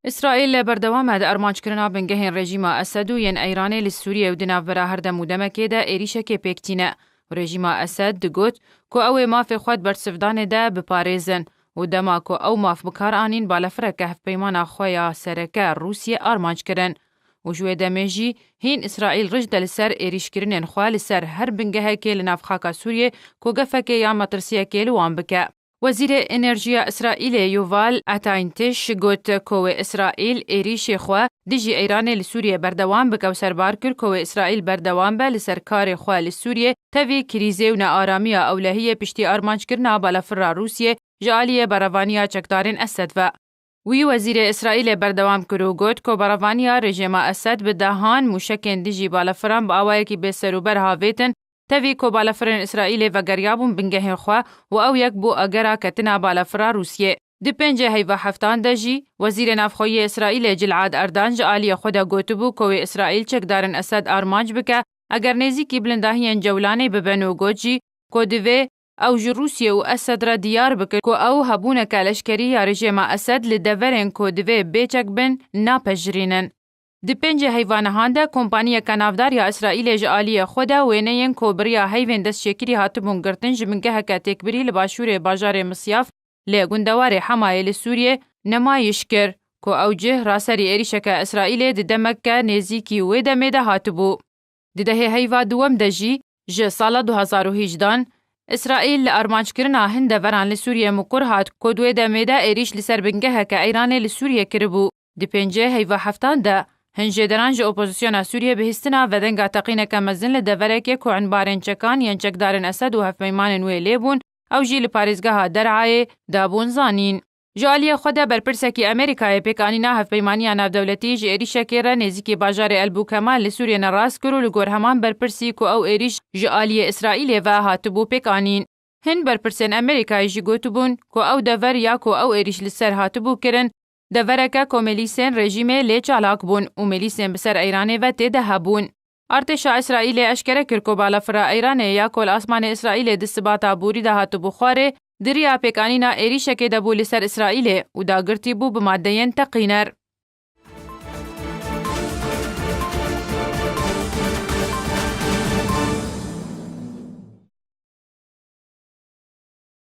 إسرائيل بردوامه د ارمانجکرنا بنگهین رژیما اسد و ین ایرانی لسوریه و دنافبرا هر دمودمکه ده ایریشک پیکتینه و رژیما اسد دگوت که او ماف خود برسفدان ده بپاريزن و دما که او ماف بکار آنین بالفرک هف پیمان خویا سرکه روسیه ارمانجکرن و جوه دمجی هین اسرائیل رجد لسر ایریشکرنین خواه لسر هر بنگه که لنافخاکا سوریه که گفکه یا مطرسیه که لوان بکه. وزیر انرژیا اسرائیل یووال اتاینتش گوت که اسرائیل ایریش خواه دیجی ایران لسوریه بردوام بکه و سربار کرد که اسرائیل بردوام به لسر کار خواه لسوریه تاوی کریزه و ناآرامی اولهی پشتی ارمانج کرنا بالفر روسیه جالیه براوانیا چکدارین اسد و وی وزیر اسرائیل بردوام کرو گوت که براوانیا رژیم اسد به دهان موشکن دیجی بالفران با آوائه که به سروبر هاویتن تاوی که بالفرن اسرائیل و گریابون بنگه خواه و او یک بو اگرا کتنا بالفرا روسیه. دی پنجه هیوه هفتان دجی وزیر نافخوی اسرائیل جلعاد اردان جعالی خدا گوتبو که اسرائیل چکدارن اسد آرمانج بکه اگر نیزی کی بلندهین جولانه ببنو گوتجی که دوی او روسیه و اسد را دیار بکه که او هبونه کلشکری یا رژیم اسد لدورن که دوی بیچک بن ناپجرینن. دی پنج حیوانهان ده کمپانی کنافدار یا اسرائیل جعالی خدا وینین کوبریا حیوان دست شکری هاتبون گرتن جمنگه هکا تکبری لباشور باجار مصیاف لگندوار حمایل سوریه نمایش کر که او جه راسری ایریشک اسرائیل دی دمکه نیزیکی و دمیده هاتبو. دی ده حیوان دوم دجی جه سال 2018 اسرائیل ارمانج کرنا هنده وران لسوریه مکر هات که دوی دمیده ایریش لسر بنگه هکا ایران لسوریه کربو. دی پنجه حیوان هفتان ده هنجه درانج اپوزیسیون سوریه بهستنا و دنگا تقینه کمزن لدورکه که عنبارن چکان ین چکدارن اسد و هفمیمان نوی لیبون او جیل پاریزگاه درعای دابون زانین. جالی خود برپرسکی امریکای پیکانینا هفمیمانی ناف دولتی جه ایریش که نزیکی باجار البو کمال لسوریه نراس کرو لگور همان برپرسی که او ایریش جالی اسرائیل و هاتبو پیکانین. هن برپرسن امریکای جه گوتبون که او دور یا که او ایریش لسر هاتبو کرن دورکه که ملیسین رژیمه لی چالاک بون و ملیسین بسر ایرانه و تیده هبون. ارتش اسرائیل اشکره کرکو بالفرا ایرانه یا کل آسمان اسرائیل دستباتا بوری ده هاتو بخواره دریا پیکانینا ایریشه که دبو لسر اسرائیل و داگرتی بو بمادهین تقینر.